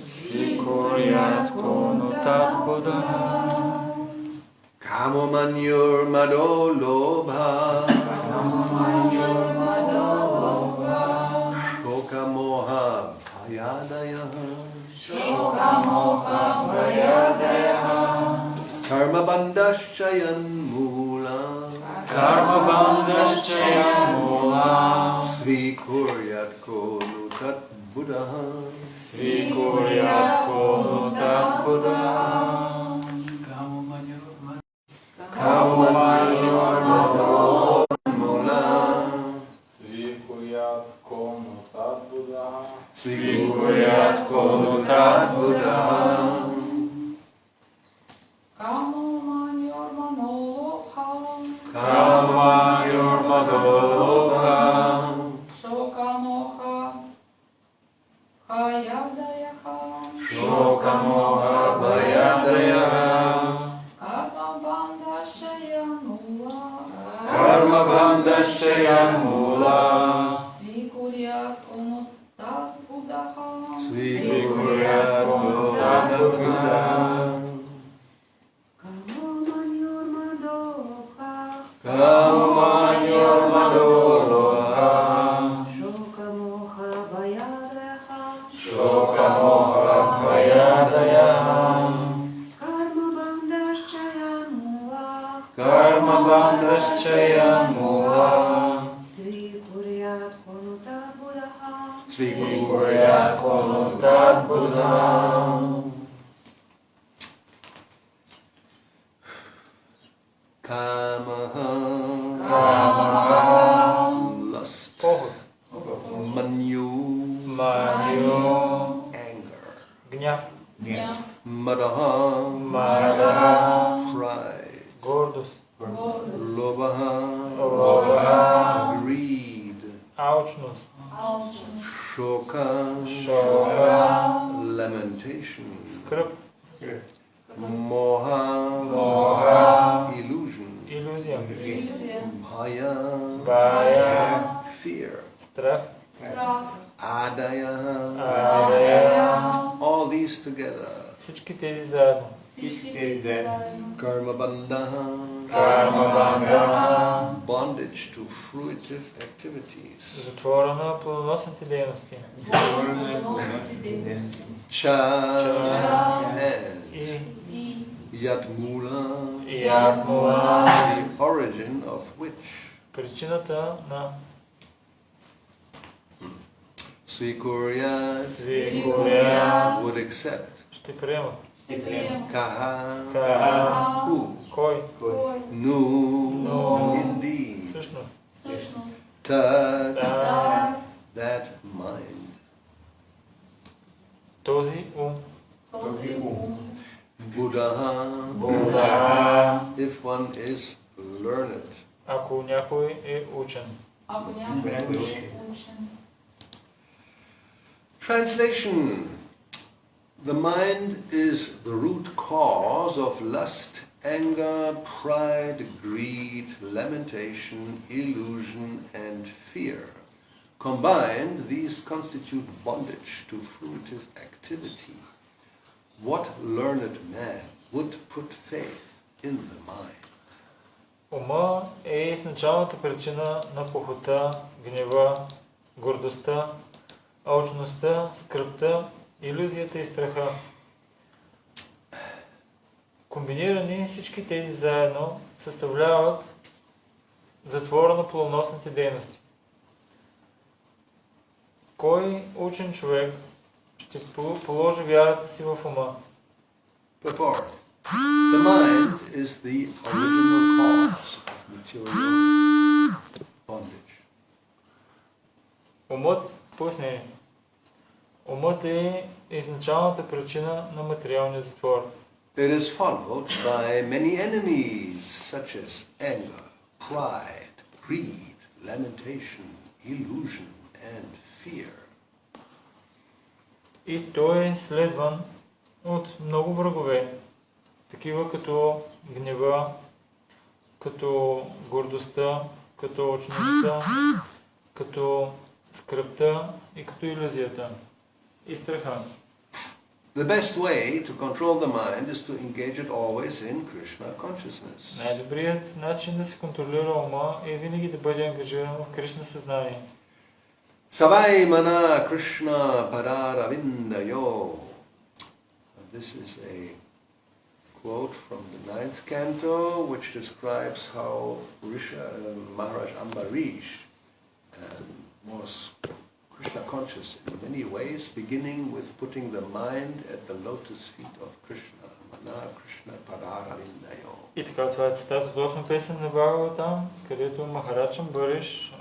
Svikuriat konutat buddha. Kamomanyur madolobha. Shoka moha bhayadaya. Karma bandaschayan mula. Svikuriat konutat buddha. Svikuriat konutat buddha. Kamomanyur madolobha. Svikuriat konutat buddha. Svikuriat konutat buddha. Kamomanyur madolobha. Shoka moha bhayadaya. Karma bandaschayan mula. Svikuriat konutat buddha. Svikuriat konutat buddha. Kamomanyur madolobha. Shoka moha bhayadaya. Karma bandaschayan mula. Svikuriat konutat buddha. Svikuriat konutat buddha. Kamaha. Lust. Похот. Manyu. Манью. Anger. Гняв. Madaha. Pride. Гордость. Lobaha. Greed. Алчност. Shoka. Lamentation. Скръб. Moha. Illusion. Иллюзия. Bhaya. Fear. Страх. Adaya. Адая. All these together. Всички тези заедно. Karma bandha. Карма-банда. Bondage to fruitive activities. Затвора на плодоносните дейности. Cha and И Yatmula. ядмула. The origin of which Причината на Svikuriat Свикурия would accept. ще приемат. Kaha. Каха. Who? Кой? Nu. No. Indeed. Всъщност. Tat. Да. That mind. Този ум. Buddha. Буда. If one is learned. Ако някой е учен. Translation. The mind is the root cause of lust, anger, pride, greed, lamentation, illusion, and fear. Combined, these constitute bondage to fruitive activity. What learned man would put faith in the mind? Ума е изначалната причина на похота, гнева, гордостта, алчността, скръбта, илюзията и страха. Комбинирани всички тези заедно съставляват затвора на плодоносните дейности. Кой учен човек ще положи вярата си в ума? Purport. The mind is the original cause of material bondage. Умът, пояснение. Умът е изначалната причина на материалния затвор. It is followed by many enemies such as anger, pride, greed, lamentation, illusion, and fear. И той е следван от много врагове, такива като гнева, като гордостта, като очността, като скръбта и като илюзията. и страха. The best way to control the mind is to engage it always in Krishna consciousness. Най-добрият начин да се контролира ума е винаги да бъде ангажиран в Кришна съзнание. Savai mana Krishna padaravindayo. This is a quote from the 9th canto, which describes how Maharaj Ambarish was Krishna conscious in many ways, beginning with putting the mind at the lotus feet of Krishna. Mana Krishna padaravindayo. И така, това е цитат от 8 песен на Бхагаватам, където Махарадж Амбариш,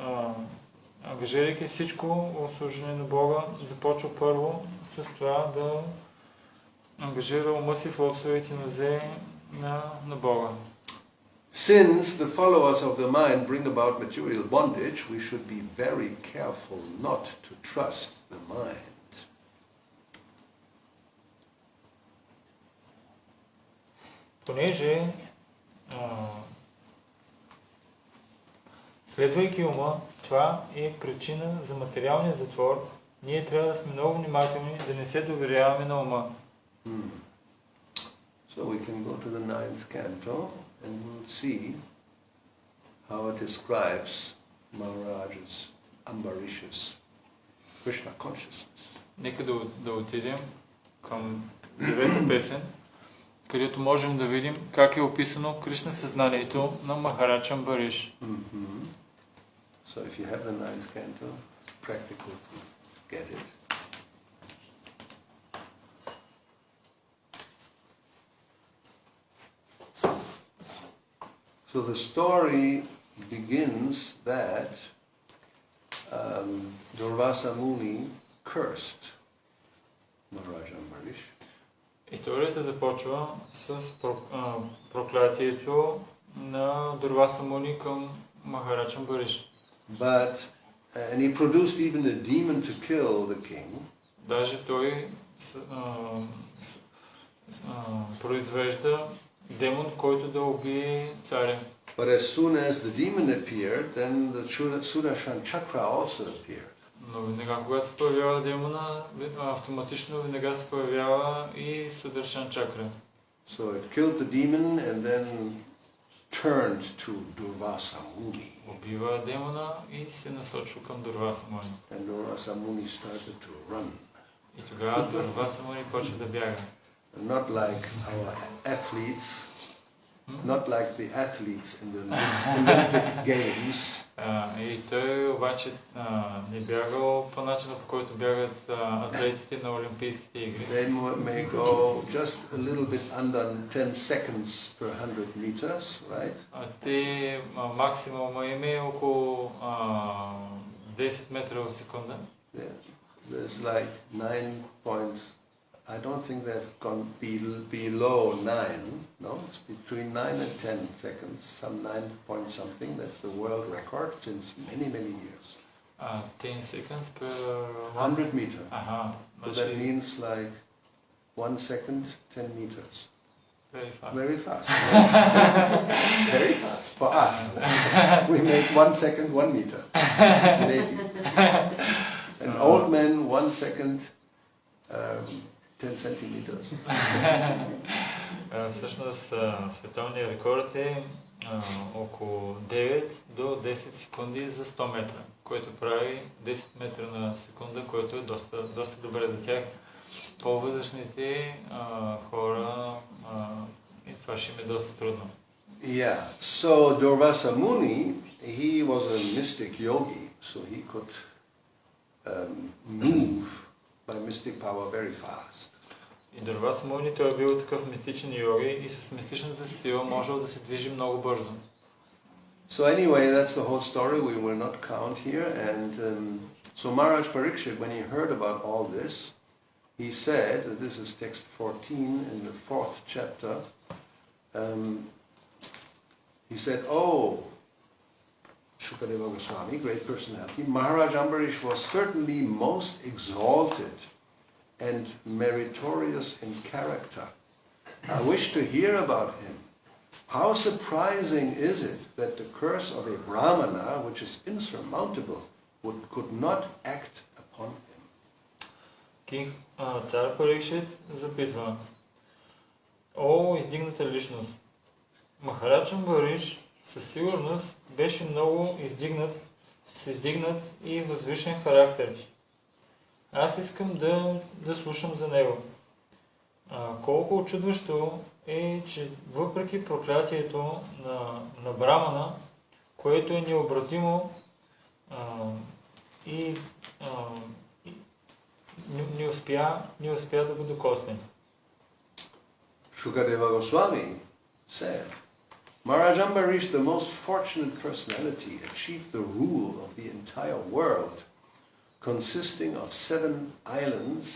ангажирайки всичко в служение на Бога, започва първо с това да ангажира ума си в лотосовите нозе на Бога. Since the followers of the mind bring about material bondage, we should be very careful not to trust the mind. Понеже следвайки ума, това е причина за материалния затвор, ние трябва да сме много внимателни, да не се доверяваме на ума. So we can go to the 9th canto and we'll see how it describes Maharaj's Ambarish's Krishna consciousness. Нека да отидем към 9-та песен, където можем да видим как е описано Кришна съзнанието на Махарадж Амбариш. So if you have the 9th canto, it's practical to get it. So the story begins that Durvasa Muni cursed Maharaj Ambarish. Историята започва с проклятието на Дурваса Муни към Махарадж Амбариш. And he produced even a demon to kill the king. Даже той произвежда демон, който да убие царя. But as soon as the demon appeared, then the Sudarshan Chakra also appeared. Но веднага, когато се появява демона, автоматично веднага се появява и Сударшан Чакра. So it killed the demon and then turned to Durvasa Muni. Убива демона и се насочва към Дурваса Муни. And Durvasa Muni started to run. И тогава Дурваса Муни почва да бяга. Not like our athletes, not like the athletes in the Olympic Games. И той обаче не бягал по начина, по който бягат атлетите на Олимпийските игри. They may go just a little bit under 10 seconds per 100 meters, right? Те максимума им е около 10 метра в секунда. There's like 9 points. I don't think they've gone below 9. No, it's between 9 and 10 seconds. Some 9 point something. That's the world record since many years. 10 seconds per 100 meter. So that Значи means like 1 second, 10 meters. very fast. Very fast. Yes. Very fast for us. We make 1 second, 1 meter. Maybe. And old men, 1 second, 10 centimeters. Всъщност световният рекорд е около 9 до 10 секунди за 100 метра, което прави 10 метра на секунда, което е доста добре за тях. По-възрастните хора и това ще им е доста трудно. Yeah. So Durvasa Muni, he was a mystic yogi, so he could move by mystic power very fast. И Дурваса Муни, той е бил такъв мистичен йоги и с мистичната сила можел да се движи много бързо. So anyway, that's the whole story. We will not count here. And so Maharaj Parikshit, when he heard about all this, he said, this is text 14 in the 4th chapter, he said, "Oh, Shukadeva Goswami, great personality, Maharaj Ambarish was certainly most exalted and meritorious in character. I wish to hear about him. How surprising is it that the curse of a Brahmana, which is insurmountable, could not act upon him?" Цар Парикшит запитва: О, издигната личност! Махарадж Амбариш със сигурност беше много издигнат и възвишен характер. Аз искам да слушам за него. Колко очудващо е, че въпреки проклятието на Брамана, което е необратимо не успя да го докосне. Shukadeva Goswami said, Maharaj Ambarish, the most fortunate personality, achieved the rule of the entire world, consisting of 7 islands,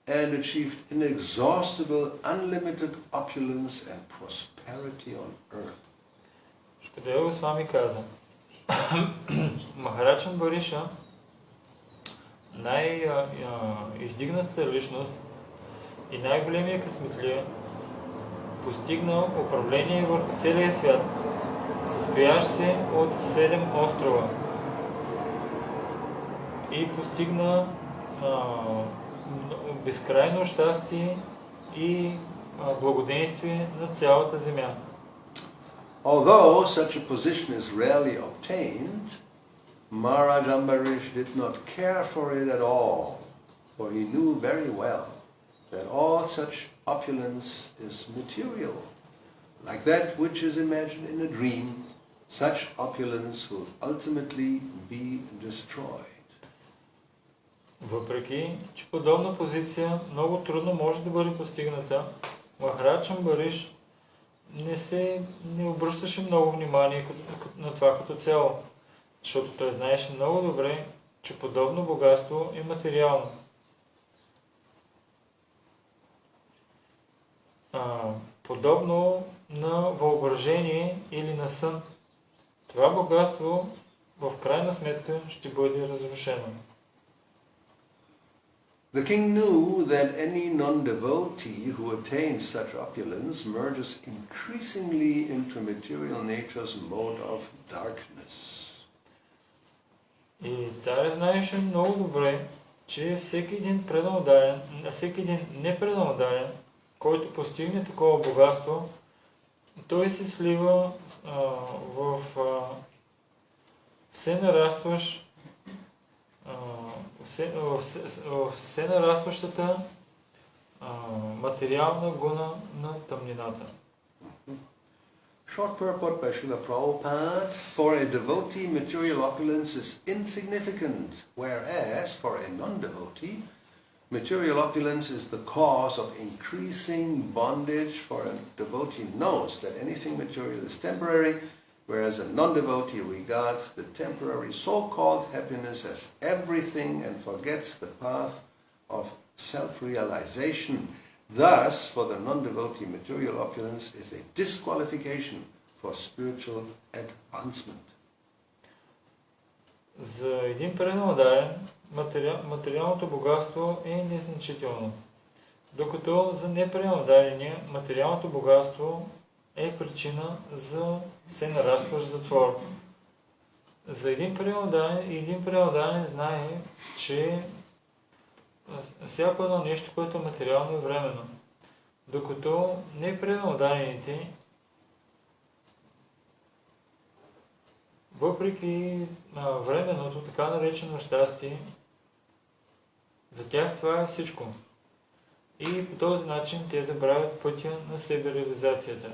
and achieved inexhaustible, unlimited opulence and prosperity on earth. Шукадева Госвами каза: Махарадж Амбариша, най-издигната личност и най-големия късметлия, постигна управление върху целия свят, състоящ се от 7 острова, и постигна безкрайно щастие и благоденствие на цялата земя. Although such a position is rarely obtained, Maharaj Ambarish did not care for it at all, for he knew very well that all such opulence is material. Like that which is imagined in a dream, such opulence will ultimately be destroyed. Въпреки че подобна позиция много трудно може да бъде постигната, Махарадж Амбариш не обръщаше много внимание на това като цяло, защото той знаеше много добре, че подобно богатство е материално. Подобно на въображение или на сън, това богатство в крайна сметка ще бъде разрушено. The king knew that any non-devotee who attains such opulence merges increasingly into material nature's mode of darkness. И царят знаеше много добре, че всеки един непреданодален, който постигне такова богатство, той се слива в все нарастващата материална гуна на тъмнината. Short purport by Srila Prabhupada: For a devotee, material opulence is insignificant, whereas for a non-devotee, material opulence is the cause of increasing bondage. For a devotee knows that anything material is temporary, whereas a non-devotee regards the temporary so-called happiness as everything and forgets the path of self-realization. Thus, for the non-devotee, material opulence is a disqualification for spiritual advancement. За един преданодален материалното богатство е незначително, докато за непреданодаления материалното богатство е причина за все нарастващ затвор. За един преданодален знае, че всяко едно нещо, което е материално, е временно, докато непреданодалните, въпреки временното, така наречено щастие, за тях това е всичко. И по този начин те забравят пътя на себереализацията.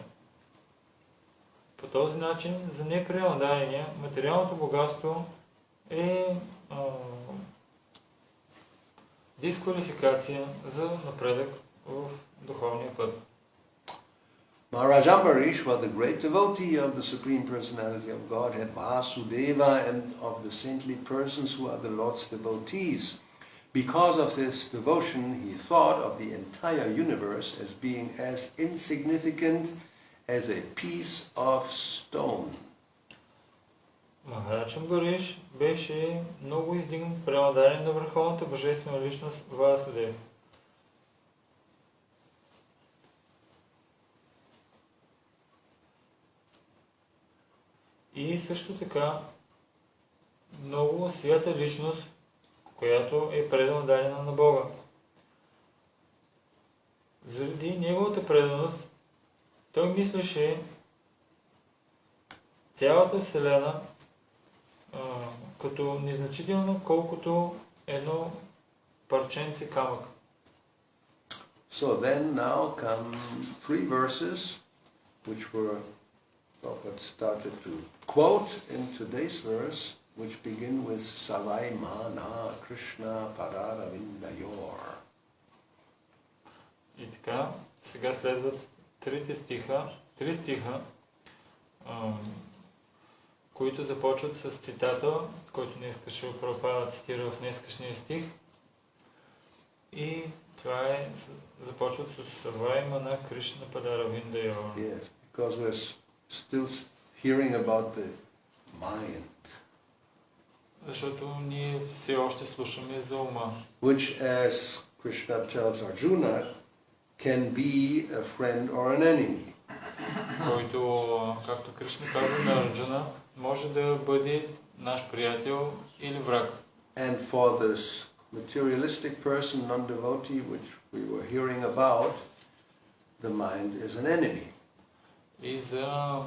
По този начин за непреданодаления материалното богатство е дисквалификация за напредък в духовния път. Maharaj Ambarish was the great devotee of the Supreme Personality of Godhead, Vasudeva, and of the saintly persons who are the Lord's devotees. Because of this devotion, he thought of the entire universe as being as insignificant as a piece of stone. Махарадж Амбариш беше много издигнат преданодален на върховната божествена личност Васудева. И също така много свята личност, която е преданодалена на Бога. заради неговата преданост, той мислеше цялата Вселена като незначително, колкото едно парченце камък. So then now come 3 verses which were Prabhupada started to quote in today's verse, which begin with Savai Mana Krishna Pararavindayor. И така, сега следват три стиха, които започват с цитата, който днес Прабхупада цитира в днескашния стих. И това започват с Савай Мана Кришна Падаравиндайор. Yes, because we're still hearing about the mind. Защото ние все още слушаме за ума. Which, as Krishna tells Arjuna, can be a friend or an enemy. Който, както Кришна казва на Арджуна, може да бъде наш приятел или враг. And for this materialistic person, non-devotee, which we were hearing about, the mind is an enemy. И за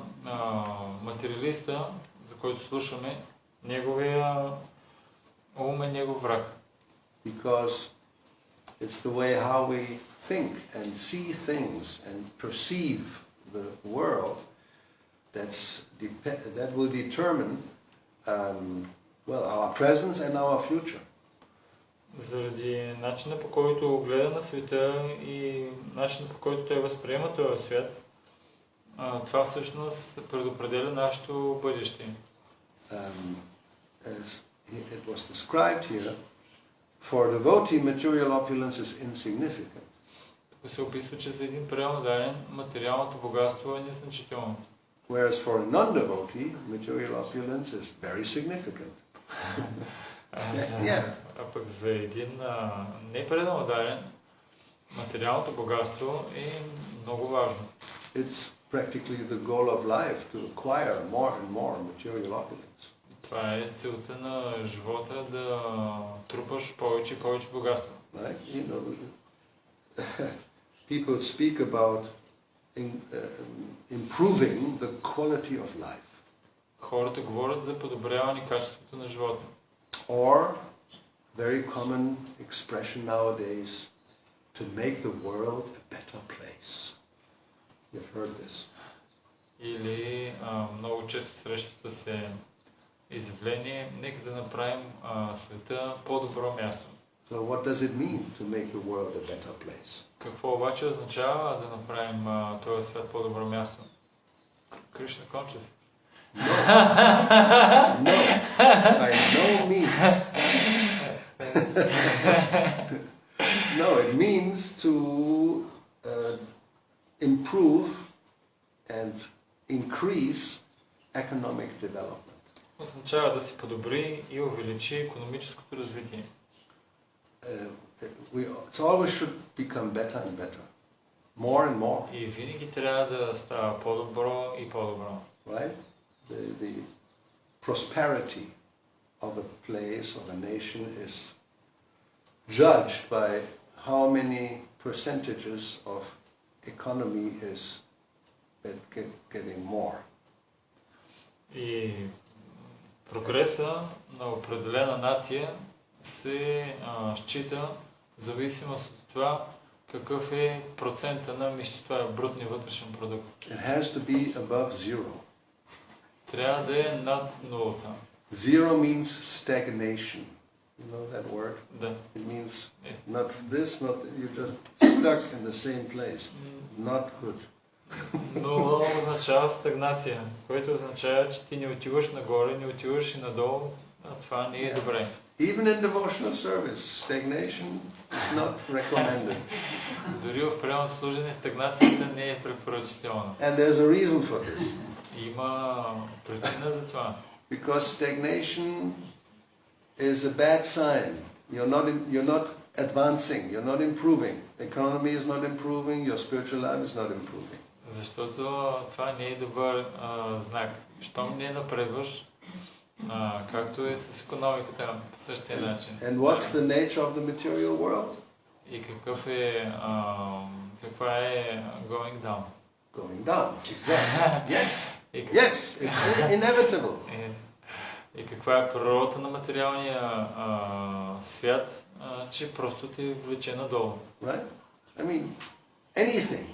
материалиста, за който слушаме, неговия ум е негов враг. Because it's the way how we think and see things and perceive the world that will determine our presence and our future. Заради начина, по който гледа на света и начина, по който той възприема този свят, това всъщност предопределя нашето бъдеще. As it was described here, for a devotee, material opulence is insignificant. Тук се описва, че за един преданен материалното богатство е незначително. Whereas for a non-devotee, material opulence is very significant. А пък за един непреданен материалното богатство е много важно. It's practically the goal of life to acquire more and more material opulence. Това е целта на живота, да трупаш повече и повече богатство. Right? You know, people speak about improving the quality of life. Хората говорят за подобряване качеството на живота. Or, very common expression nowadays, to make the world a better place. You've heard this. Или много често срещата се изявление, нека да направим света по-добро място. So what does it mean to make the world a better place? Какво обаче означава да направим този свят по-добро място? Krishna conscious. No, by no means. No, it means to improve and increase economic development. Означава да се подобри и увеличи икономическото развитие. It always should become better and better, more and more. И винаги трябва да става по-добро и по-добро. Right? The prosperity of a place, of a nation is judged by how many percentages of economy is getting more. И прогреса на определена нация се счита в зависимост от това какъв е процента на мисчета, брутния вътрешен продукт. It has to be above zero. Трябва да е над нулата. Zero means stagnation. You know that word? Да. It means not this, not that. You're just stuck in the same place. Not good. Нула означава стагнация, което означава, че ти не отиваш нагоре, не отиваш и надолу, а това не е добре. Even in devotional service, stagnation is not recommended. Дори в преданно служене стагнацията не е препоръчителна. And there's a reason for this. Има причина за това. Because stagnation is a bad sign. You're not advancing, you're not improving. The economy is not improving, your spiritual life is not improving. Защото това не е добър знак. Щом не напредваш, както е с икономиката по същия начин. And what's the nature of the material world? И каква е going down? Going down, exactly. Yes, yes, it's inevitable. И каква е природата на материалния свят, че просто те влече надолу. Right? I mean, anything,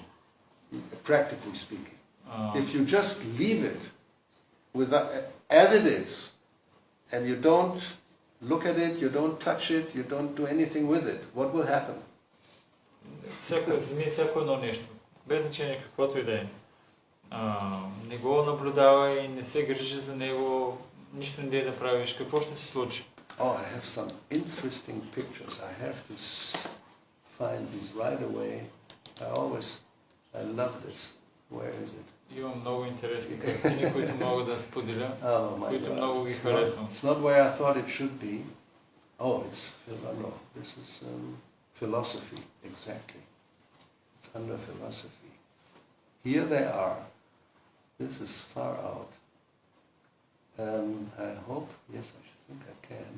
practically speaking. If you just leave it as it is, and you don't look at it, you don't touch it, you don't do anything with it, what will happen? Всяко едно нещо, без значение каквото и да е. Не го наблюдава и не се грижи за него, нищо не да правиш. Какво ще се случи? Oh, I have some interesting pictures. I have to find these right away. I love this. Where is it? Имам много интересни картини, които мога да споделя, които много ги харесвам. It's not where I thought it should be. Oh, no, this is philosophy, exactly. It's under philosophy. Here they are. This is far out. I hope, yes, I think I can.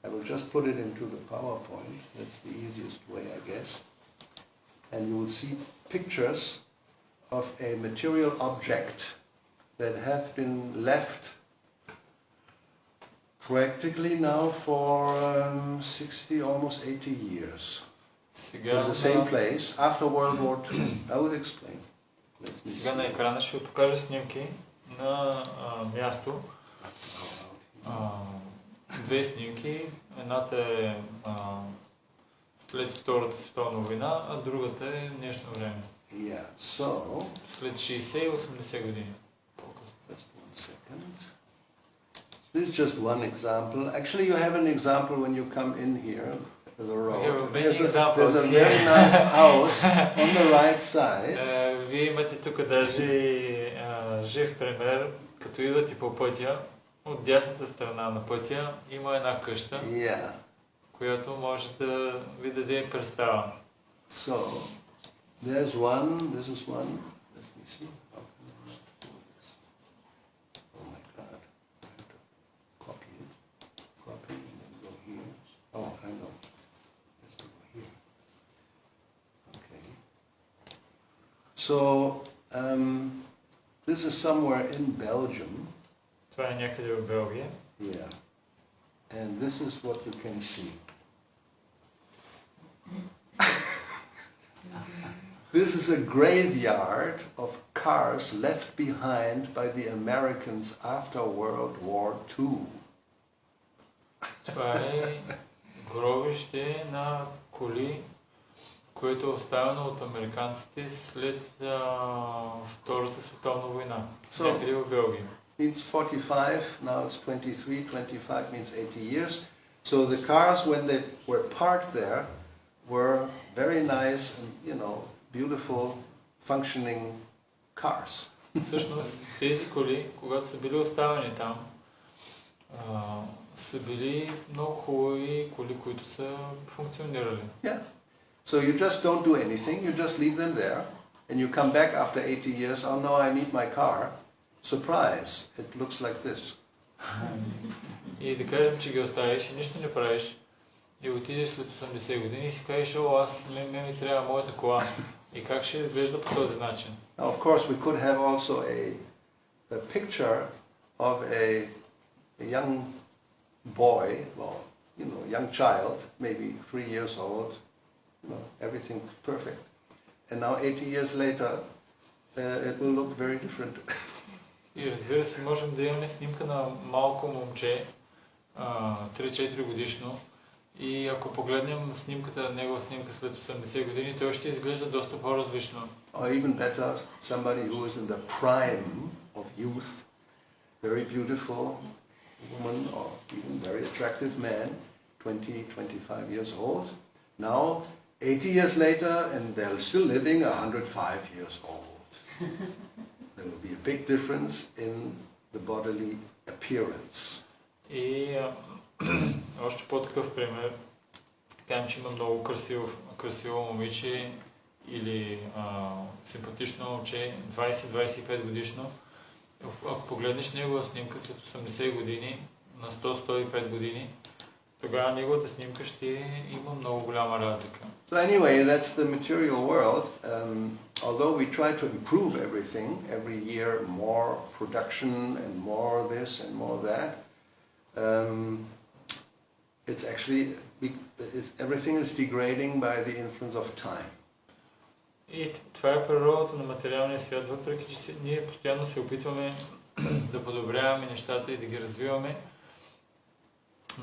I will just put it into the PowerPoint. That's the easiest way, I guess. And you will see pictures of a material object that have been left practically now for 60, almost 80 years. In the same place, after World War II. I will explain. Сега на екрана ще ви покажа снимки на място. Две снимки. Едната е след Втората световна война, а другата е днешно време. Yeah, so... След 60 и 80 години. Just one second. This is just one example. Actually, you have an example when you come in here, the road. There's a very nice house on the right side. Вие имате тук даже жив пример, като идвате по пътя, от дясната страна на пътя има една къща, която може да ви даде представа. So, there's one, this is one. Let me see. How can I not do this? Oh my God. I have to copy it. Copy and then go here. Oh, I know. Let's go here. Okay. So, this is somewhere in Belgium. Това е някъде в Белгия. Yeah. And this is what you can see. This is a graveyard of cars left behind by the Americans after World War II. Това е гробище на коли, което е оставено от американците след Втората световна война. Някъде в Белгия. Means 45, now it's 23, 25 means 80 years. So the cars, when they were parked there, were very nice and, beautiful, functioning cars. Всъщност, тези коли, когато са били оставени там, са били много хубави коли, които са функционирали. Yeah. So you just don't do anything, you just leave them there, and you come back after 80 years, oh no, I need my car. Surprise, it looks like this. И да кажем, че ги оставиш и нищо не правиш, и отидеш след 80 години и си кажеш, ми трябва моята кола. И как ще изглежда по този начин? Now, of course, we could have also a picture of a young boy, well, young child, maybe 3 years old, everything perfect. And now 80 years later, it will look very different. И разбира се, можем да имаме снимка на малко момче, 3-4 годишно, и ако погледнем негова снимка след 80 години, той ще изглежда доста по-различно. Or even better, somebody who is in the prime of youth, very beautiful woman or even very attractive man, 20, 25 years old, now 80 years later and they're still living 105 years old. There will be a big difference in the bodily appearance. И още по-такъв пример, кажем, че има много красиво момиче или симпатично момче, 20-25 годишно. Ако погледнеш негова снимка след 80 години, на 100-105 години, тогава неговата снимка ще има много голяма разлика. So anyway, that's the material world. Although we try to improve everything, every year more production and more this and more that, it's actually, everything is degrading by the influence of time. И това е природата на материалния свят, въпреки че ние постоянно се опитваме да подобряваме нещата и да ги развиваме,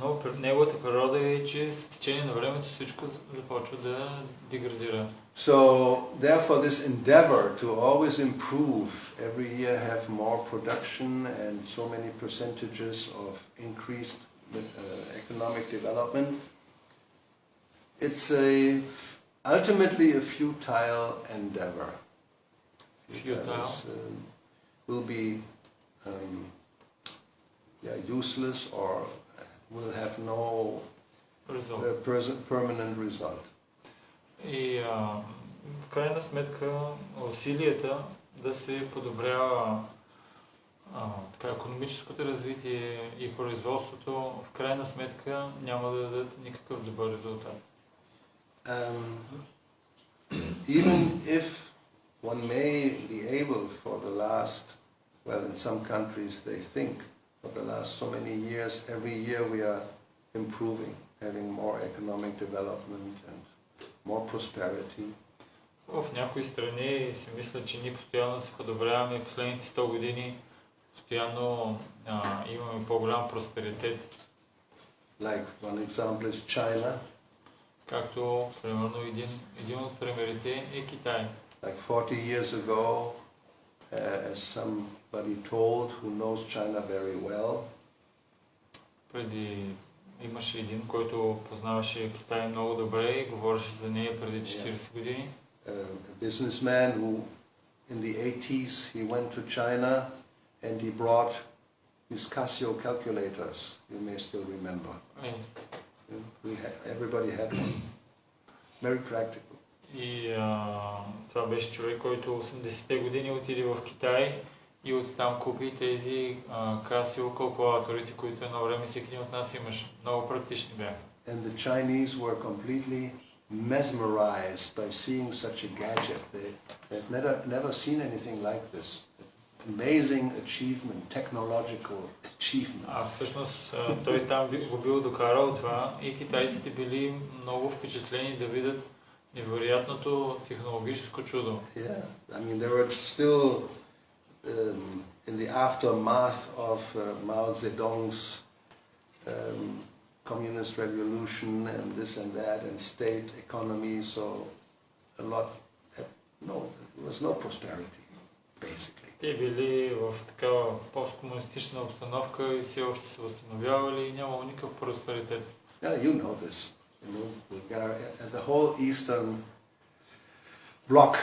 но неговата природа е, че с течение на времето всичко започва да деградира. So therefore this endeavor to always improve, every year have more production and so many percentages of increased economic development, it's ultimately a futile endeavor. Futile? Will be useless or will have no permanent result. И в крайна сметка усилията да се подобрява икономическото развитие и производството, в крайна сметка няма да дадат никакъв добър резултат. Even if one may be able for the last, well, in some countries they think for the last so many years, every year we are improving, having more economic development and more prosperity. В някои страни си мисля, че ние постоянно се подобряваме. Последните 100 години постоянно имаме по-голям просперитет. Like one example is China. Както, примерно, един от примерите е Китай. Like 40 years ago, as somebody told who knows China very well, преди имаше един, който познаваше Китай много добре и говореше за нея преди 40 години. A businessman who in the 80s he went to China and he brought his Casio calculators, you may still remember. Everybody had one. Very practical. И това беше човек, който 80-те години отиде в Китай и оттам купи тези Casio калкулаторите, които едно време всеки един от нас имаше. Много практични бяха. And the Chinese were completely mesmerized by seeing such a gadget. They've never seen anything like this. Amazing achievement, technological achievement. Всъщност той там го бил докарал това и китайците били много впечатлени да видят невероятното технологическо чудо. Yeah, I mean they were still in the aftermath of Mao Zedong's communist revolution and this and that and state economy, so there was no prosperity basically. Те били в такава посткомунистична обстановка и все още се възстановявали и нямало никакъв просперитет. Yeah, you know this. The whole eastern bloc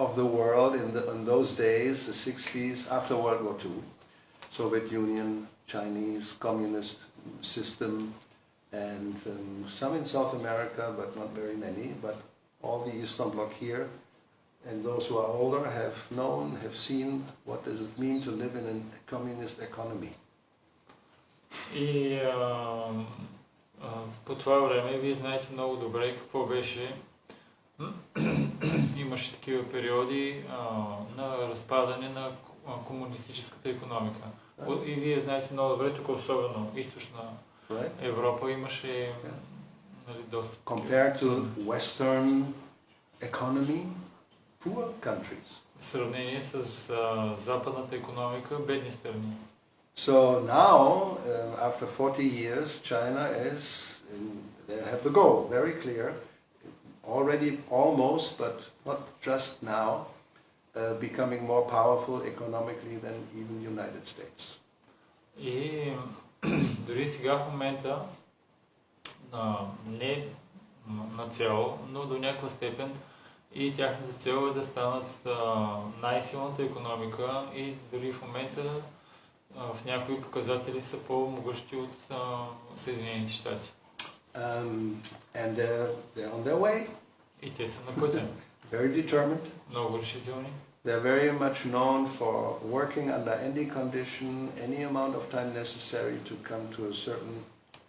of the world in those days, the 60s, after World War II, Soviet Union, Chinese, communist system, and some in South America, but not very many, but all the eastern bloc here. And those who are older have seen what does it mean to live in a communist economy. И по това време вие знаете много добре какво беше. Имаше такива периоди на разпадане на комунистическата икономика. И вие знаете много добре, тук особено източна Европа имаше доста. Compared to Western economy, poor countries. В сравнение с западната икономика, бедни страни. So now, after 40 years, China they have the goal, very clear, already almost, but not just now, becoming more powerful economically than even the United States. И дори сега в момента, не на цяло, но до някаква степен, и тяхната цел е да станат най-силната икономика и дори в момента в някои показатели са по-могъщи от Съединените щати. And they're on their way. И те са на пътя. Very determined. Много решителни. They're very much known for working under any condition, any amount of time necessary to come to a certain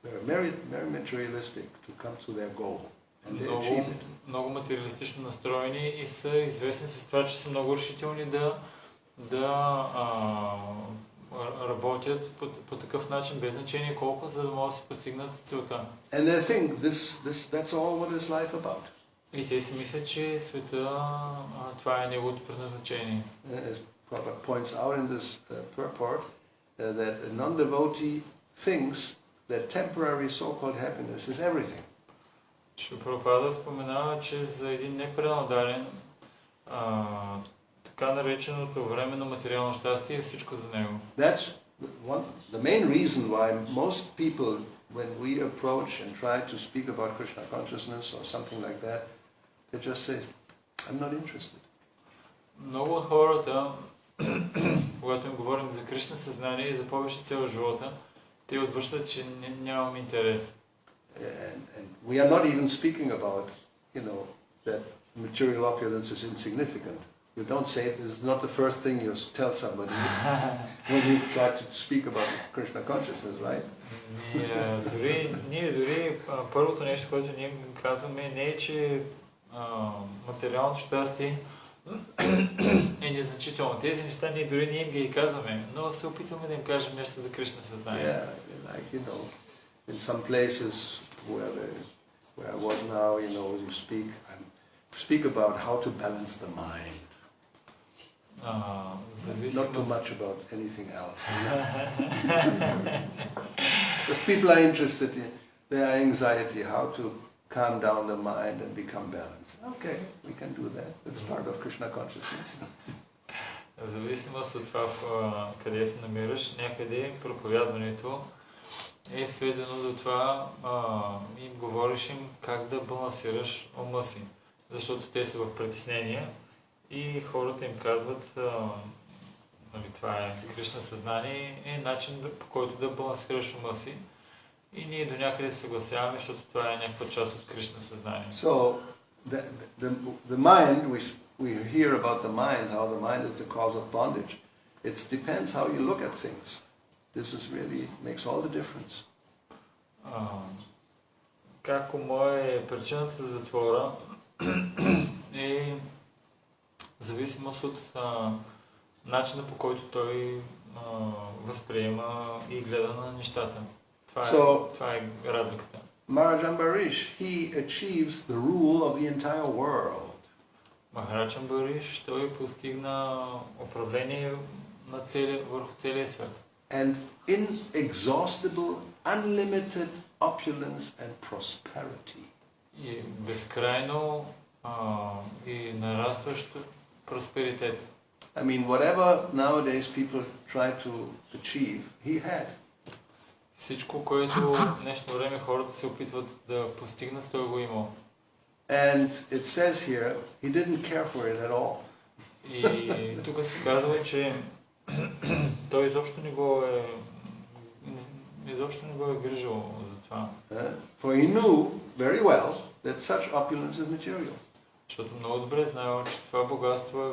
They're very materialistic to come to their goal, and they achieve it. Много материалистично настроени и са известни с това, че са много решителни да работят по такъв начин, без значение колко, за да могат да си постигнат целта. And they think that's all what is life about. И те си мислят, че света, това е неговото предназначение. As Prabhupada points out in this purport, that a non-devotee thinks that temporary so-called happiness is everything. Прабхупада споменава, че за един непренадарен така нареченото временно материално щастие е всичко за него. That's the main reason why most people, when we approach and try to speak about Krishna consciousness or something like that, they just say, I'm not interested. Много от хората, когато им говорим за Кришна съзнание и за повече цел живота, те отвръщат, че нямам интерес. And we are not even speaking about, that material opulence is insignificant. You don't say this is not the first thing you tell somebody when you try to speak about Krishna consciousness, right? Ние дори първото нещо, което ние казваме, не е, че материалното щастие е незначително. Тези неща ние дори не им ги казваме, но се опитваме да им кажем нещо за Кришна съзнание. Yeah, like, in some places where I was now, you speak about how to balance the mind. Not too much about anything else. Because people are interested in their anxiety, how to calm down the mind and become balanced. Okay, we can do that. It's part of Krishna consciousness. В зависимост от това къде се намираш, някъде проповядването е сведено до това, им говориш им как да балансираш ума си, защото те са в притеснение и хората им казват, това е Кришна съзнание, е начин по който да балансираш ума си и ние до някъде се съгласяваме, защото това е някаква част от Кришна съзнание. So, the mind, we hear about the mind, how the mind is the cause of bondage. It depends how you look at things. This is really makes all the difference. Как ума е причината за затвора е зависимост от начина, по който той възприема и гледа на нещата. Това е разликата. Maharaj Ambarish, he achieves the rule of the entire world. Махарадж Амбариш, той постигна управление върху целия свят. And inexhaustible, unlimited opulence and prosperity. И безкрайно и нарастващо просперитет. I mean, whatever nowadays people try to achieve, he had. Всичко, което в днешно време хората се опитват да постигнат, той го имал. And it says here, he didn't care for it at all. И тук се казва, че той изобщо не го е грижил за това. For he knew very well that such opulence is material. Защото много добре знаел, че това богатство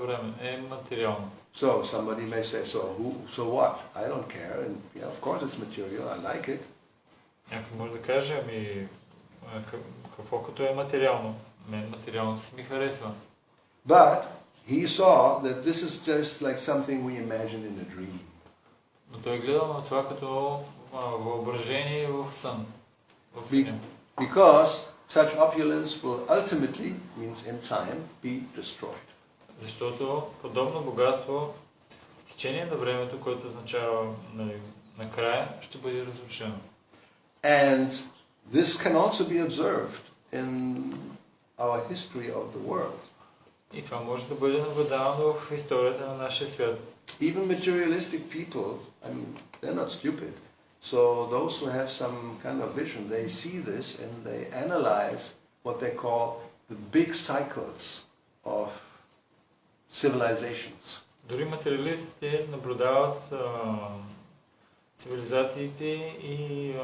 е материално. So somebody may say, so what? I don't care, and yeah, of course it's material. I like it. Някой може да каже, какво като е материално? Мен материалното си ми харесва. But he saw that this is just like something we imagine in a dream. Но той гледал на това като въображение в сън. Because such opulence will ultimately, means in time, be destroyed. Защото подобно богатство в течение на времето, което означава накрая, ще бъде разрушено. And this can also be observed in our history of the world. И това може да бъде наблюдавано в историята на нашия свят. Even materialistic people, I mean, they're not stupid. So those who have some kind of vision, they see this and they analyze what they call the big cycles of civilizations. Дори материалистите наблюдават цивилизациите и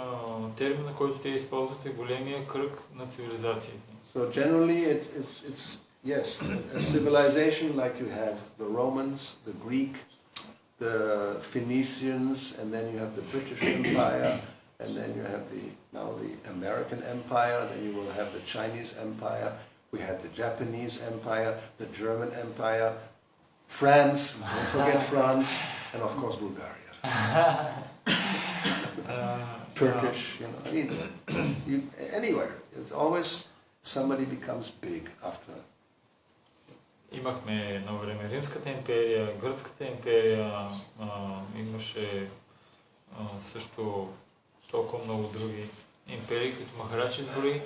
термина, който те използват е големия кръг на цивилизациите. So generally it's yes, a civilization like you had the Romans, the Greek, the Phoenicians, and then you have the British Empire, and then you have now the American Empire, then you will have the Chinese Empire, we had the Japanese Empire, the German Empire, France, don't forget France, and of course Bulgaria. Turkish, I mean, anywhere. It's always somebody becomes big after. Имахме едно време Римската империя, Гръцката империя, имаше също толкова много други империи, като Махараджа изброи,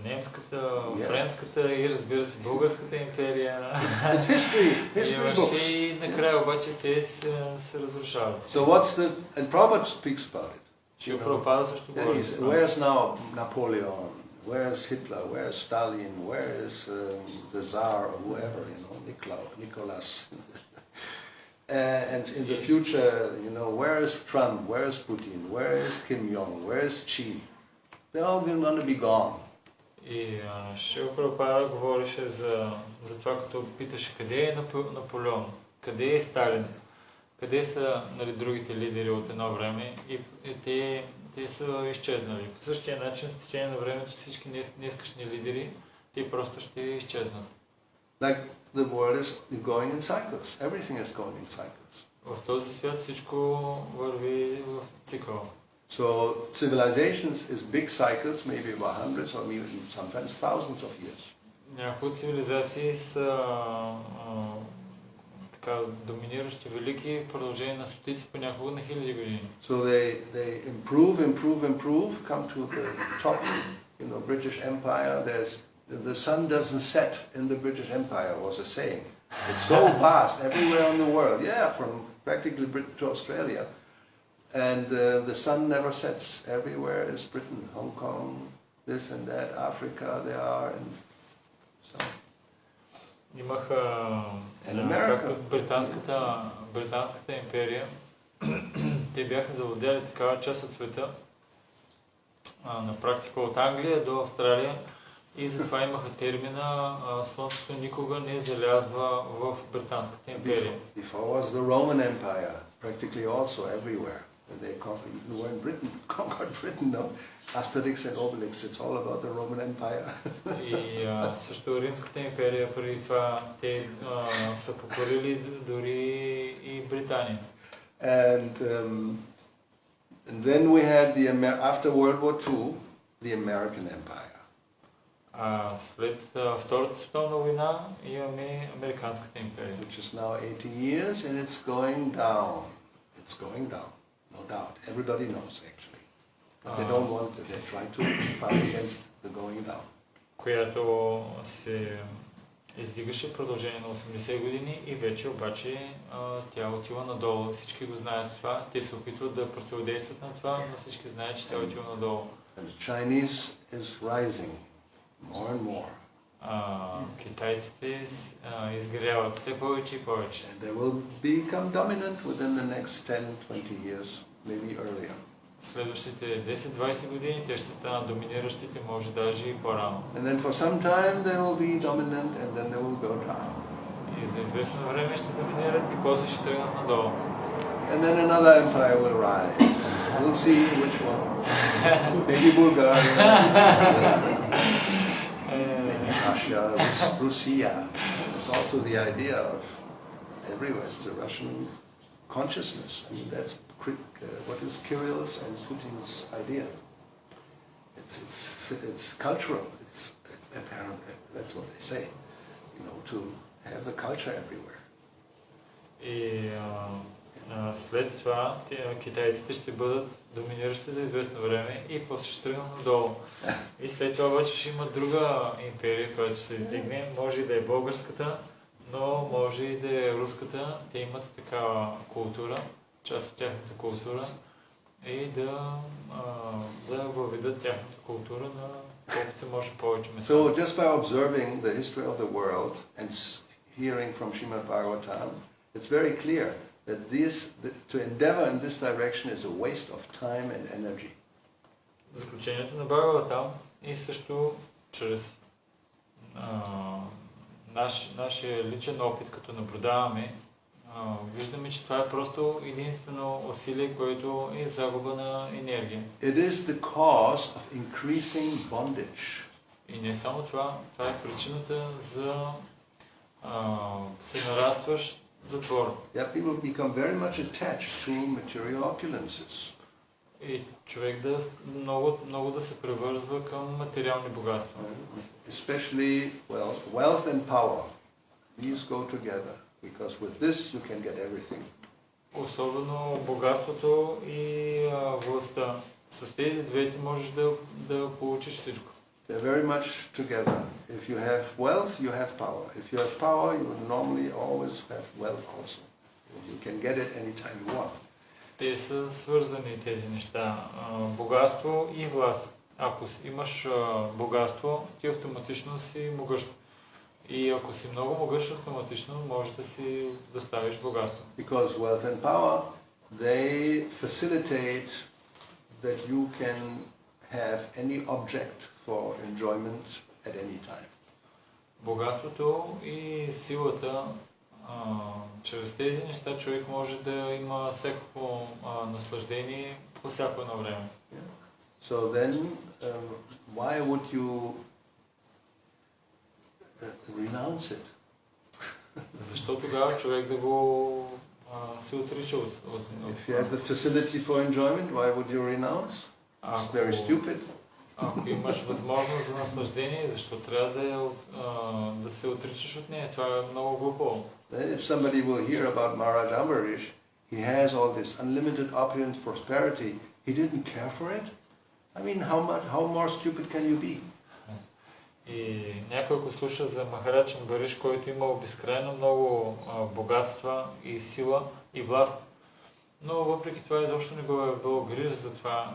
немската, френската и разбира се българската империя. Имаше и накрая обаче те се разрушават. So and Prabhupada speaks about it. Шрила Прабхупада също говори. Where's now Napoleon? Where's Hitler? Where's Stalin? Where is the Tsar or whoever, Nicholas? And in the future, where is Trump? Where is Putin? Where is Kim Jong? Where is Xi? They're all going to be gone. И Шрила Прабхупада говореше за това, като питаше къде е Наполеон, къде е Сталин, къде са другите лидери от едно време и те са изчезнали. По същия начин, с течение на времето, всички днескашни лидери, те просто ще изчезнат. Like the world is going in cycles. Everything is going in cycles. В този свят всичко върви в цикъл. So civilizations is big cycles, maybe about hundreds or maybe sometimes thousands of years. Някои цивилизации са доминиращи велики в продължение на стотици, понякога на хиляди години. So they improve, come to the top. British Empire, the sun doesn't set in the British Empire, was a saying. It's so vast everywhere in the world, from practically Britain to Australia. And the sun never sets. Everywhere is Britain, Hong Kong, this and that, Africa, they are. And so. Имаха британската империя. Те бяха завладяли такава част от света, на практика от Англия до Австралия, и затова имаха термина "Слънцето никога не залязва в британската империя. Before was the Roman Empire, practically also everywhere. They even were in Britain, conquered Britain, no? Asterix and Obelix, it's all about the Roman Empire. И също Римската империя преди това те са покорили дори и Британия. And then we had after World War II, the American Empire. След Втората световна война имаме Американската империя. Which is now 80 years and it's going down. It's going down, no doubt. Everybody knows actually. But they don't want to. They try to fight against the going down. Която се издигаше в продължение на 80 години и вече обаче тя отива надолу. Всички го знаят това. Те се опитват да противодействат на това, но всички знаят, че тя отива надолу. And the Chinese is rising more and more. Китайците изгряват все повече и повече. And they will become dominant within the next 10-20 years, maybe earlier. Следващите 10-20 години те ще станат доминиращите, може даже и по-рано. And then for some time they will be dominant and then they will go down. И за известно време ще доминират и после ще тръгнат надолу. And then another empire will rise. We'll see which one. Maybe Bulgaria. Maybe Russia, Russia. It's also the idea of everywhere. It's the Russian consciousness. I mean, that's what is Kirill's and Putin's idea. It's cultural. It's apparent. That's what they say. To have the culture everywhere. И след това китайците ще бъдат доминиращи за известно време и после ще тръгнат надолу. И след това обаче ще има друга империя, която ще се издигне. Може и да е българската, но може и да е руската. Те имат такава култура, част от тяхната култура, и да въведат тяхната култура на колкото се може повече места. So just by observing the history of the world and hearing from Srimad Bhagavatam, it's very clear that to endeavor in this direction is a waste of time and energy. Заключението на Бхагаватам и също чрез нашия личен опит, като наблюдаваме виждаме, че това е просто единствено усилие, което е загуба на енергия. It is the cause of increasing bondage. И не само това, това е причината за се нарастващ затвор. Yeah, people become very much attached to material opulences. И човек много да се превързва към материални богатства. Especially, wealth and power. These go together, because with this you can get everything. Особено богатството и властта. С тези двете можеш да получиш всичко. They're very much together. If you have wealth, you have power. If you have power, you normally always have wealth also. You can get it anytime you want. Те са свързани тези неща. Богатство и власт. Ако имаш богатство, ти автоматично си могъщ. И ако си много могъщ, автоматично можеш да си доставиш богатство. Because wealth and power, they facilitate that you can have any object for enjoyment at any time. Богатството и силата, чрез тези неща човек може да има всякакво наслаждение по всяко едно време. So then, why would you renounce it? Защо тогава човек да го се отрича от If you have the facility for enjoyment, why would you renounce? It's very stupid. Ако имаш възможност за наслаждение, защо трябва да се отричаш от нея? Това е много глупо. If somebody will hear about Maharaj Ambarish, he has all this unlimited opulent prosperity. He didn't care for it. I mean, how more stupid can you be? И някой ако слуша за Махарадж Амбариш, който имал безкрайно много богатства и сила и власт, но въпреки това изобщо не го е било гриж за това.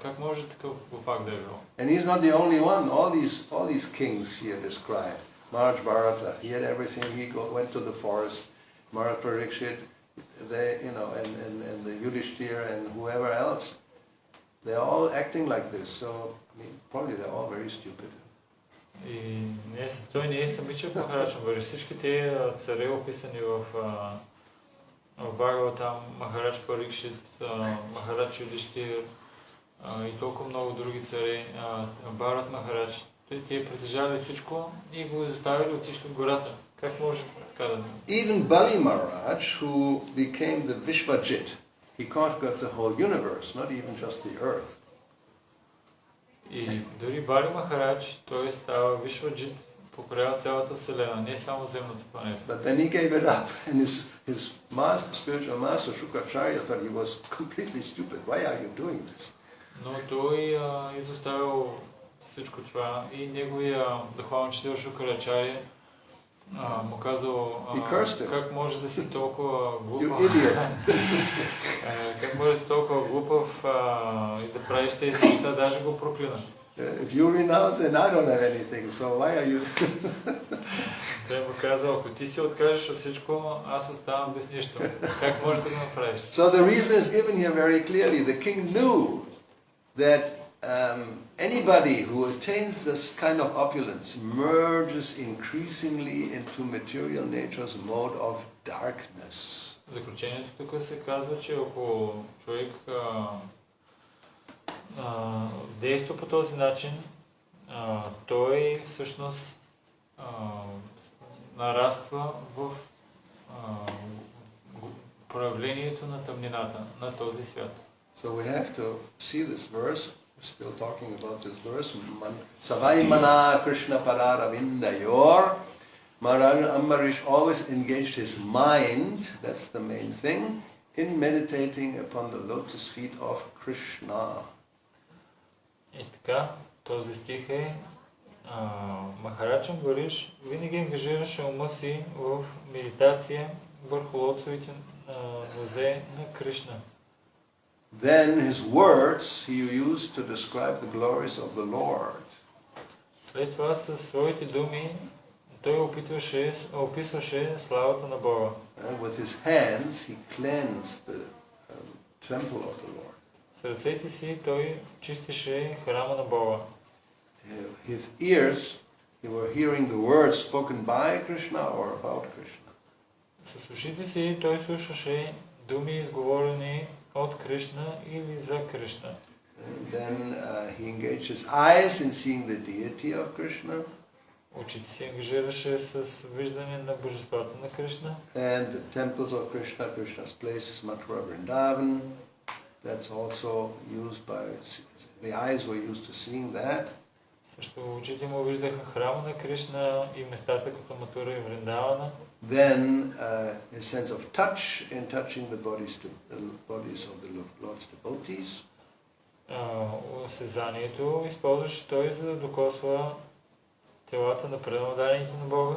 Как може такъв глупак да е бил? And he's not the only one. All these kings here described. Maharaj Bharata, he had everything. He went to the forest. Maharaj Parikshit, and the Yudhishthira and whoever else, they're all acting like this. So I mean, probably they're all very stupid. И той не е самичък Махарадж Амбариш. Всички те царе, описани в Бхагаватам, Махарадж Парикшит, Махарадж Юдхиштир и толкова много други царе, Бхарат Махарадж, те притежавали всичко и го изоставили, отишли в гората. Как може така да... Even Bali Maharaj, who became the Vishvajit, he conquered the whole universe, not even just the earth. И дори Бали Махарадж, той става Вишваджит, покорява цялата Вселена, не само земната планета. But then he gave it up, and his spiritual master Shukracharya thought he was completely stupid. Why are you doing this? Но той изоставил всичко това и неговия духовен учител Шукрачаря му казал, как може да си толкова глупав, как може да си толкова глупав и да правиш тези неща, даже го проклина. If you renounce, then I don't have anything, so why are you... Той му казал, ако ти се откажеш от всичко, аз оставам без нищо. Как можеш да го направиш? So the reason is given here very clearly. The king knew that anybody who attains this kind of opulence merges increasingly into material nature's mode of darkness. Заключението тук се казва, че ако човек действа по този начин, той всъщност нараства в проявлението на тъмнината на този свят. So we have to see this verse. We're still talking about this verse. Savai mana Krishna parara vindayor. Maharaj Ambarish always engaged his mind, that's the main thing, in meditating upon the lotus feet of Krishna. И така, този стих е Махарадж Амбариш винаги ангажираше ума си в медитация върху лотосовите нозе на Кришна. Then his words he used to describe the glories of the Lord. След това със своите думи той описваше славата на Бога. And with his hands he cleansed the temple of the Lord. С ръцете си той чистеше храма на Бога. His ears, they were hearing the words spoken by Krishna or about Krishna. С ушите си той слушаше думи, изговорени от Кришна или за Кришна. And then he engaged his eyes in seeing the deity of Krishna. Очите си ангажираше с виждане на божествата на Кришна. And the temples of Krishna, Krishna's place is Mathura Vrindavan. That's also used by, the eyes were used to seeing that. Също очите му виждаха храма на Кришна и местата като Матура и Вриндавана. Then his sense of touch in touching the bodies of the Lord's devotees. Осезанието използваше той, за да докосва телата на преданните на Бога.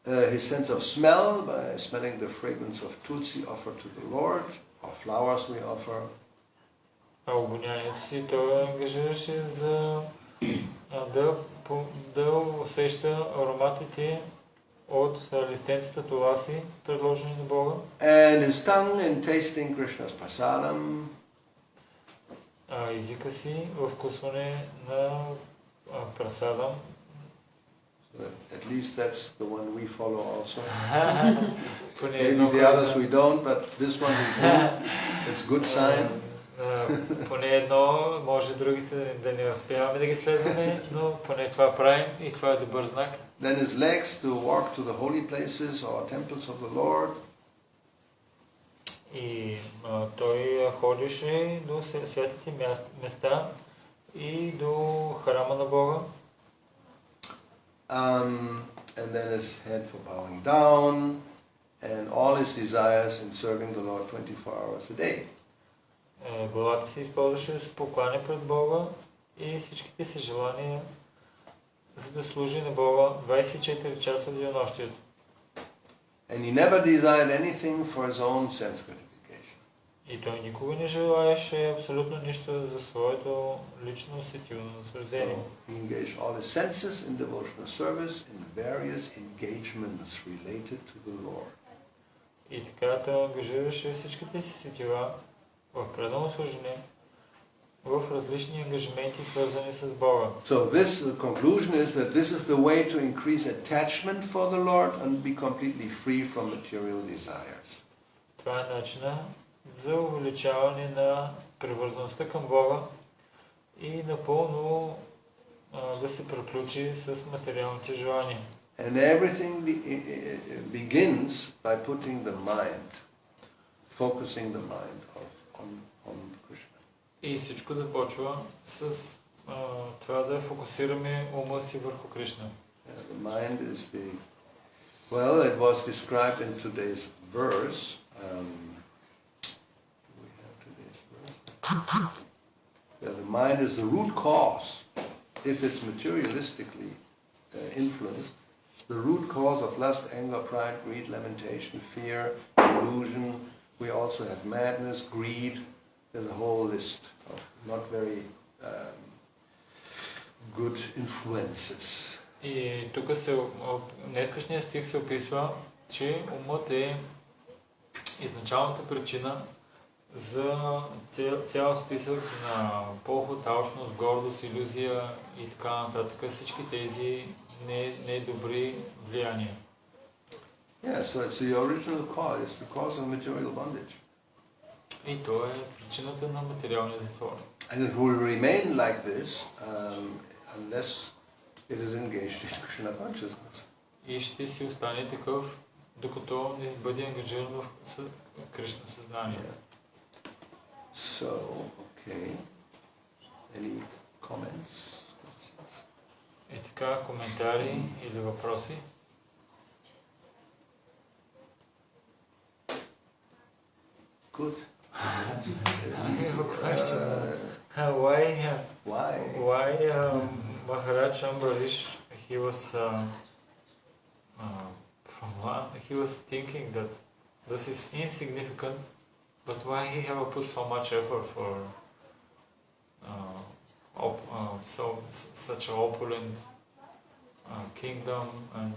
His sense of smell, by smelling the fragrance of tulsi offered to the Lord, or flowers we offer. А обонянието си той ангажираше за да усеща ароматите от листенцата толаси, предложени на Бога. And his tongue in tasting Krishna's prasadam. Езика си в вкусване на прасадам. At least that's the one we follow also. Maybe the others we don't, but this one we do. It's good sign. Поне едно, може другите да не успяваме да ги следваме, но поне това правим и това е добър знак. Then his legs to walk to the holy places or temples of the Lord. И той ходеше до святите места и до храма на Бога. And then his head for bowing down, and all his desires in serving the Lord 24 hours a day. Главата се използваше с поклане пред Бога и всичките си желания, за да служи на Бога 24 часа в денонощието. And he never desired anything for his own sense gratification. И той никога не желаеше абсолютно нищо за своето лично усетивно наслаждение. So he engaged all his senses in devotional service in various engagements related to the Lord. И така той ангажираше всичките си сетива в предано служение в различни ангажименти, свързани с Бога. So the conclusion is that this is the way to increase attachment for the Lord and be completely free from material desires. Това е начина за увеличаване на привързаността към Бога и напълно да се приключи с материалните желания. And everything begins by putting the mind, focusing the mind on Krishna. И всичко започва с това да фокусираме ума си върху Кришна. The mind is it was described in today's verse. Do we have today's verse? The mind is the root cause. If it's materialistically influenced, the root cause of lust, anger, pride, greed, lamentation, fear, illusion. We also have madness, greed. There's a whole list of not very good influences. И тук днескашният стих се описва, че умът е изначалната причина за цял списък на похот, алчност, гордост, илюзия и така нататък. Всички тези недобри влияния. Yeah, so it's the original cause. It's the cause of material bondage. И то е причината на материалния затвор. And it will remain like this unless it is engaged in Krishna consciousness. И ще си остане такъв, докато не бъде ангажиран в Кришна съзнание. So, okay. Any comments? И така, коментари или въпроси? Good. Why Maharaj Ambarish, he was thinking that this is insignificant, but why he have put so much effort for such an opulent kingdom, and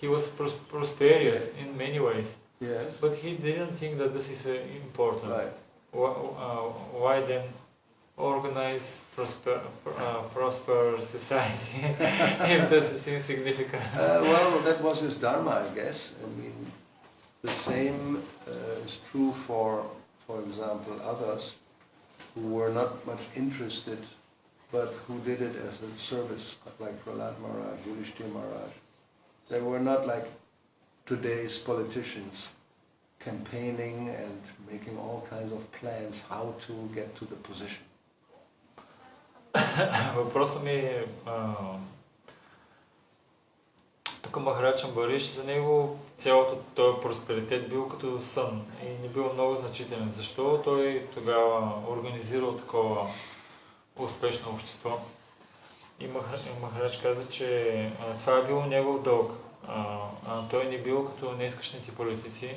he was prosperous in many ways. Yes. But he didn't think that this is important. Right. Why then organize prosper society if this is insignificant? Well, that was his dharma, I guess. I mean, The same is true for example, others who were not much interested, but who did it as a service, like Prahlad Maharaj, Yudhishthira Maharaj. They were not like today's politicians, campaigning and making all kinds of plans how to get to the position. Въпросът ми е, тук Махарадж Амбариш, за него цялото този просперитет бил като сън и не бил много значителен. Защо той тогава организирал такова успешно общество? И Махарадж каза, че това е било негов дълг. Той не бил като неискашните политици,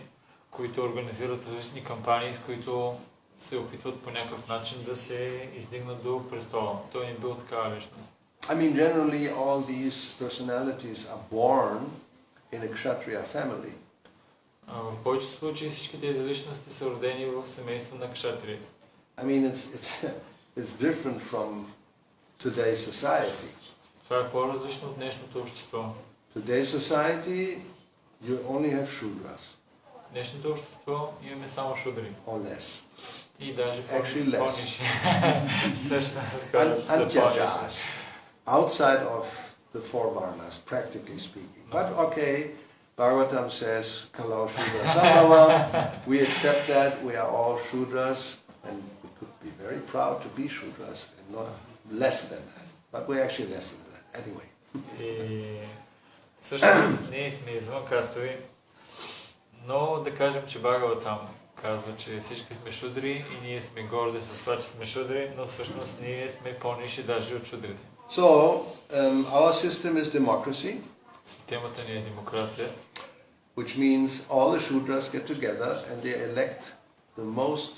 които организират различни кампании, с които се опитват по някакъв начин да се издигнат до престола. Той не бил такава личност. I mean, generally all these personalities are born in a Kshatriya family. В повечето случаи всички тези личности са родени в семейство на кшатриите. I mean, it's different from today's society. Това е по-различно от днешното общество. Today's society, you only have Shudras. В днешното общество имаме само шудри. Or less. И даже по-ниши. Всъщност Antyajas. Outside of the four varnas, practically speaking. But okay, Bhagavatam says, Kalau Shudra Sambhava, we accept that, we are all Shudras, and we could be very proud to be Shudras, and not less than that. But we're actually less than that, anyway. И всъщност ние сме извън кастови, но да кажем, че Бхагаватам казва, че всички сме шудри и ние сме горди с това, че сме шудри, но всъщност ние сме по-ниши даже от шудрите. So, our system is democracy. Системата ни е демокрация. Which means all the Shudras get together and they elect the most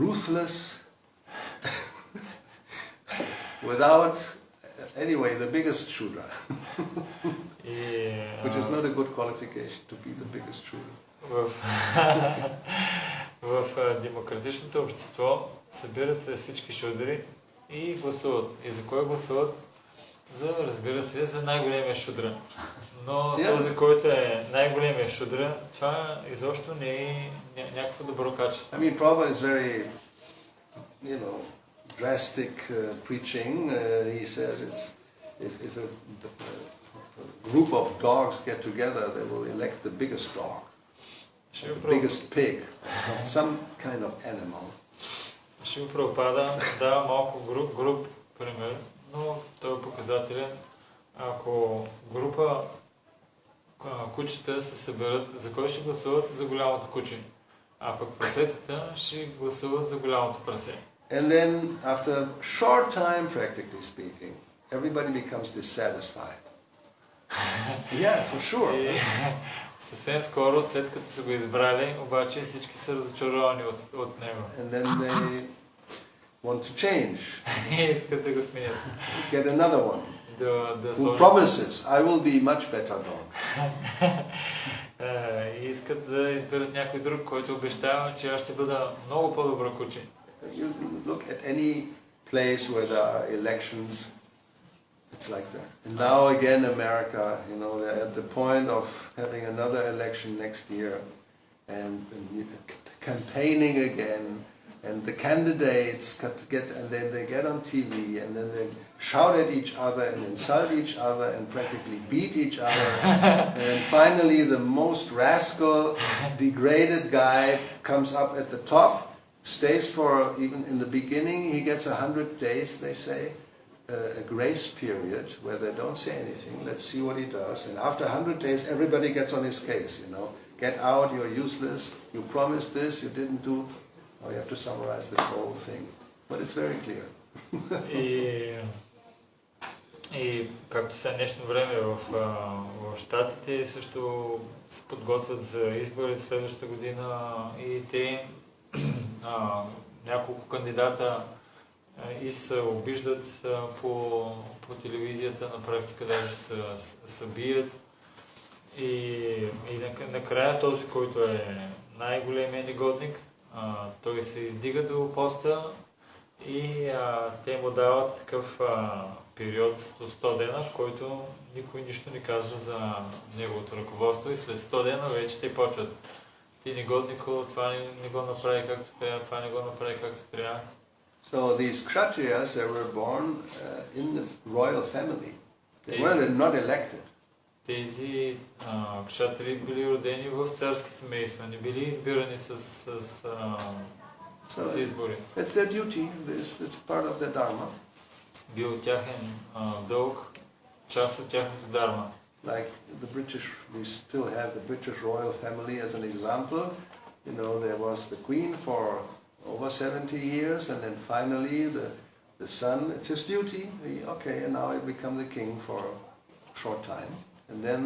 ruthless, without, anyway, the biggest Shudra. Which is not a good qualification to be the biggest Shudra. В демократичното общество събират се всички шудри и гласуват. И за кой гласуват? Разбира се, за най-големия шудра. Но този, който е най-големия шудра, това изобщо не е някакво добро качество. I mean, Prabhupada is very, drastic preaching. He says if a group of dogs get together, they will elect the biggest dog, the biggest pig, some kind of animal. Шива Прабхупада дава малко груб пример, но той е показателен. Ако група кучета се съберат, за кой ще гласуват? За голямото куче. А пък прасетата ще гласуват за голямото прасе. And then, after a short time, practically speaking, everybody becomes dissatisfied. Yeah, for sure. И съвсем скоро, след като са го избрали, обаче всички са разочаровани от него. And then they want to change. Искат да го сменят. Get another one. Who promises, I will be much better dog. И искат да изберат някой друг, който обещава, че аз ще бъда много по-добро куче. You look at any place where there are elections, it's like that. And now again America, they're at the point of having another election next year and campaigning again, and the candidates and then they get on TV and then they shout at each other and insult each other and practically beat each other. And finally the most rascal, degraded guy comes up at the top, stays for, even in the beginning, he gets 100 days, they say, a grace period where they don't say anything. Let's see what he does. And after 100 days, everybody gets on his case, Get out, you're useless, you promised this, you didn't do. Oh, you have to summarize this whole thing. But it's very clear. И както сега днешно време в Щатите също се подготвят за избори следващата година и те няколко кандидата и се обиждат по телевизията, на практика даже се бият. И накрая този, който е най-големият негодник, той се издига до поста, И те му дават такъв период 100 дена, в който никой нищо не казва за неговото ръководство и след 100 дена вече те почват. Ти негоднико, това не го направи както трябва, това не го направи както трябва. So these kshatriyas, they were born in the royal family. They were not elected. Тези кшатри били родени в царски семейства, не били избирани с избори. It's their duty, it's part of their dharma. Бил тяхен дълг, част от тяхното дарма. Like the British, we still have the British royal family as an example. You know, there was the queen for over 70 years, and then finally the son, it's his duty. Okay, and now he become the king for a short time, and then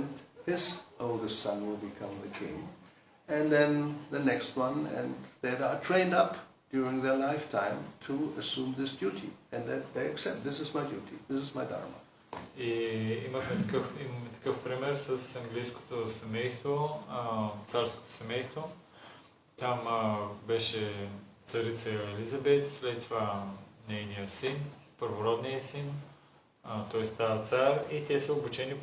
his oldest son will become the king, and then the next one, and they are trained up during their lifetime to assume this duty, and that they accept, this is my duty, this is my dharma. И имаме такъв пример с английското семейство, царското семейство. Там беше царица Елизабет, след това нейният син, първородният син, той става цар и те са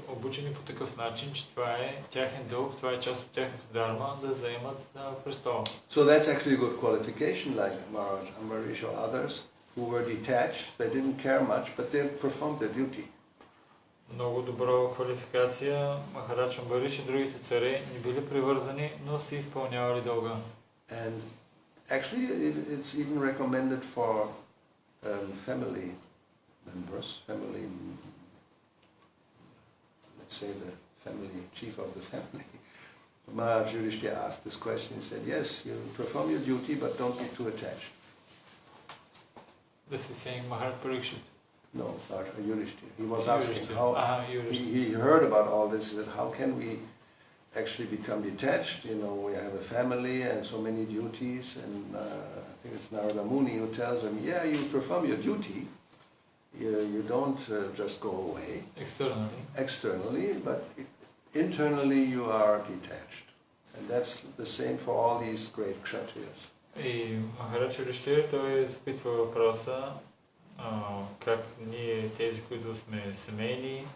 обучени по такъв начин, че това е тяхен дълг, това е част от тяхната дарма да заемат престола. So that's actually a good qualification, like Maharaj Ambarish or others who were detached, they didn't care much, but they performed their duty. Много добра квалификация. Махарадж Амбариш и другите царе не били привързани, но си изпълнявали дълга. And actually it's even recommended for family members, let's say the family chief of the family. Maharaj Yudhishthira asked this question, he said, yes, you perform your duty, but don't be too attached. This is saying Maharaj Parikshit. No, Yudhishthira. He was asking how, he heard about all this, that how can we actually become detached, you know, we have a family and so many duties, and I think it's Narada Muni who tells him, yeah, you perform your duty, you don't just go away. Externally, but internally you are detached. And that's the same for all these great kshatriyas. И Махарадж Юдхиштира, той запитва въпроса, как ние, тези, които сме семейни,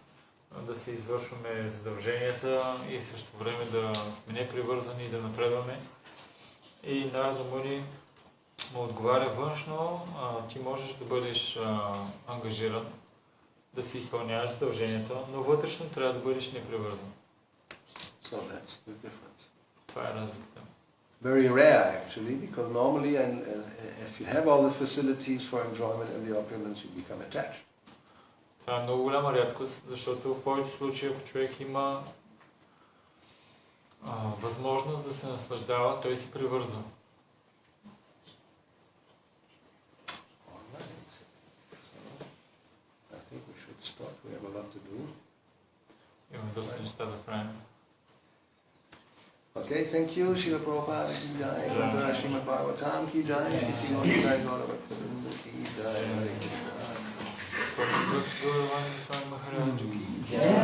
да се извършваме задълженията и също време да сме непривързани и да напредваме. И Нарада Муни му отговаря външно, ти можеш да бъдеш ангажиран, да си изпълняваш задълженията, но вътрешно трябва да бъдеш непривързан. So that's the difference. Това е разликата. Very rare actually, because normally if you have all the facilities for enjoyment and the opulence, you become attached. Това е много голяма рядкост, защото в повечето случаи, ако човек има възможност да се наслаждава, той се привързва. I think we should stop. We have a lot to do. Имаме доста неща да правим. Okay, thank you. Srila Prabhupada ki jai. Mantra Srimad Bhagavatam ki jai. Sisi Gauravani Goswami ki jai. Hare Krishna. Bhakti Gauravani Goswami Maharaj ki jai.